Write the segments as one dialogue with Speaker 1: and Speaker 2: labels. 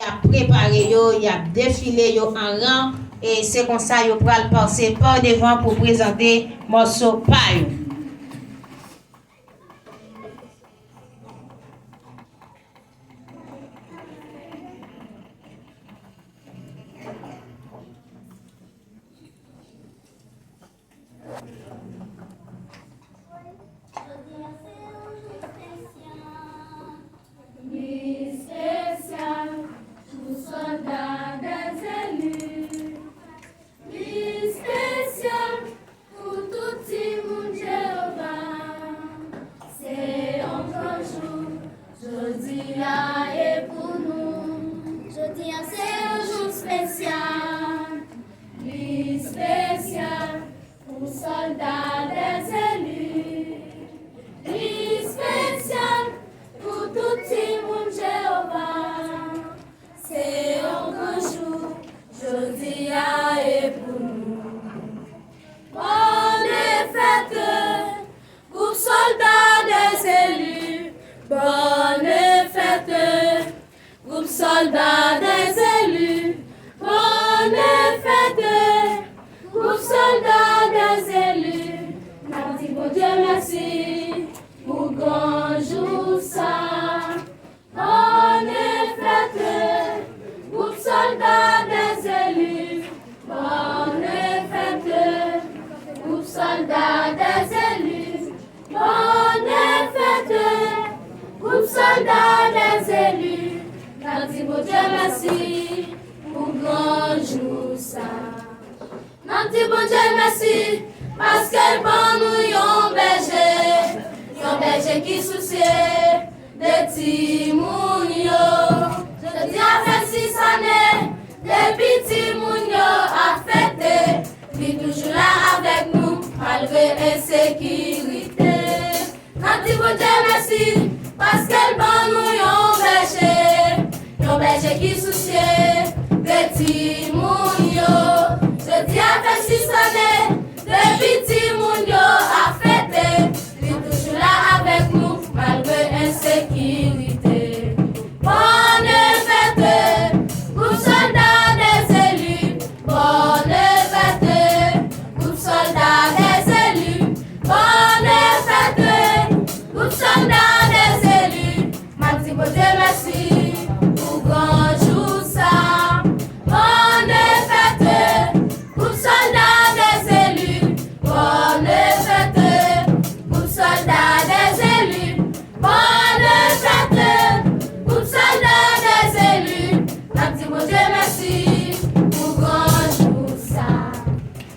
Speaker 1: a préparé yo, il a défilé yo en rang et c'est comme ça yo pral passer par devant pour présenter morceau paille.
Speaker 2: Soldats des élus, bonne fête, groupe soldats des élus. Merci bon Dieu, merci pour grand jour ça. Bonne fête, groupe soldats des élus, bonne fête, groupe soldats des élus, bonne fête, groupe soldats des élus. Merci bon Dieu, merci pour grand jour ça. Merci bon Dieu, merci parce qu'elle prend nous yon berger qui soucie de Timoun yo. Je dis à faire 6 années, depuis Timoun yo a fêté, lui toujours là avec nous malgré l'insécurité. Merci bon Dieu, merci parce qu'elle prend nous yon berger qui soucie de Timoun yo. Je dis à faire 6 années, depuis Timoun yo a fêté, lui toujours là avec nous malgré insécurité. Bonne fête, groupe soldat des élus, bonne fête, groupe soldat des élus, bonne fête, groupe soldat des élus. Merci bon Dieu, merci pour grand jour ça. Bonne fête, groupe soldat des élus, bonne fête, groupe soldat des élus, bonne fête, groupe soldat des élus. Merci bon Dieu, merci pour grand jour ça.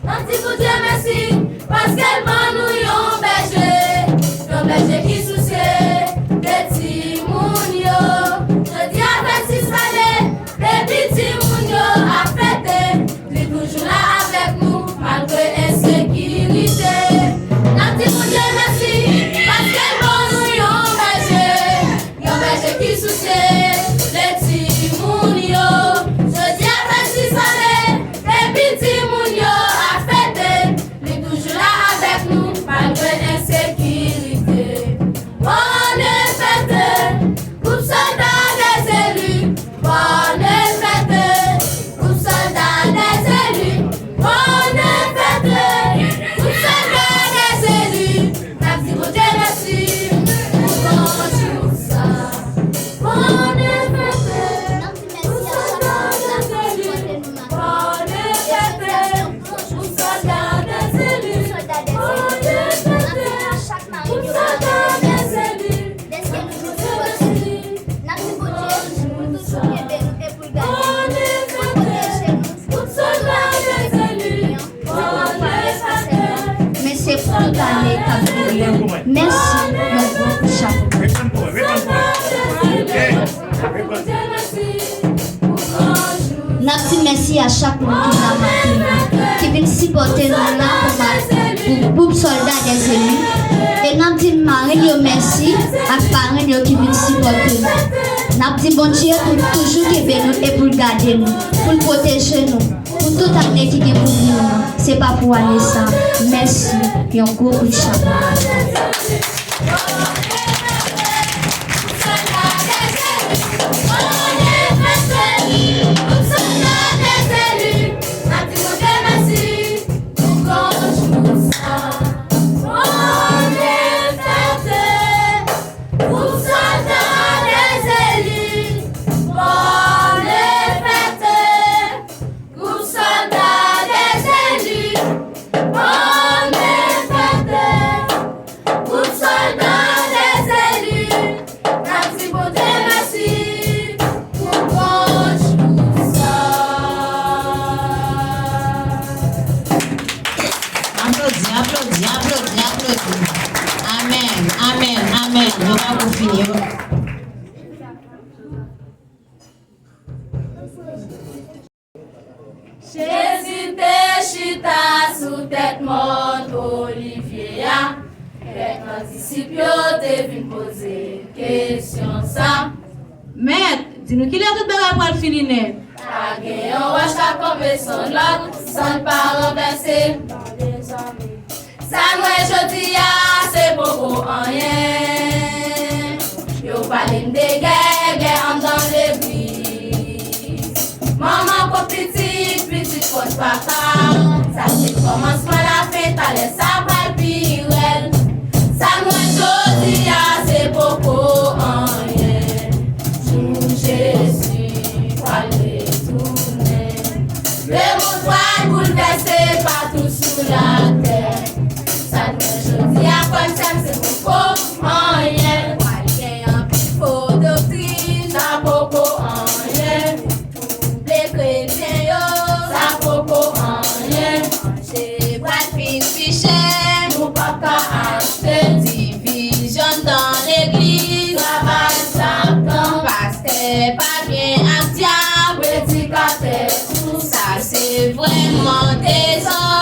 Speaker 2: Merci bon Dieu, merci parce qu'elle m'a nous yon berger qui soucie de Timoun yo. Je dis avec 6 années, depuis Timoun yo a fêté, lui toujours là avec nous malgré insécurité. Merci bon Dieu, merci parce qu'elle m'a nous yon berger qui soucie de Timoun yo. Je dis avec 6 années, depuis Timoun yo a fêté, lui toujours là avec nous malgré insécurité. Bonne fête, groupe soldat des élus, bonne fête, groupe soldat des élus, bonne fête, groupe soldat des élus. Merci bon Dieu, merci pour grand jour ça. Bonne fête, groupe soldat des élus, bonne fête, groupe soldat des élus, bonne fête, groupe soldat des élus.
Speaker 3: Merci pour toute l'année qu'a merci mon chapeau. Merci à chaque monde qui vient supporter nous là pour groupe soldat des élus. Et nous disons Marie merci à parents qui viennent supporter nous. Nous disons bon Dieu pour toujours qui nous et pour garder nous, pour protéger nous, pour toute année qui est pour nous. Ce n'est pas pour aller ça. Merci et un gros coup de chapeau.
Speaker 2: Bonne fête,
Speaker 1: là pour finir.
Speaker 2: Jésus te chita sous tête morte Olivier. Les disciples te vin poser question ça.
Speaker 4: Maître, dis-nous qu'il est tout bagage pour le finir net.
Speaker 2: Ta gen yon wach ka kombe son lot, sans pas renverser. Sa mwen jodi ya, se poko anyen. Yo pale de guerre en dans l'église. Maman ko petit, petit kote papa. Sa se commencement la fête, ale sa pral pirel. Sa mwen jodi ya, se poko anyen. Jou Jésus pale tourner. Le monde va bouleverser partout sur la terre. Ça nous jodi à comme ça c'est beaucoup en rien. Quelqu'un plus faux doctrine, ça beaucoup en rien. Les chrétiens yo, ça beaucoup en rien. J'ai pas de fichier, nous pas qu'à acheter. Division dans l'église, travail Satan, pasteur pas bien à diable, prédicateur, tout ça c'est vraiment désordre.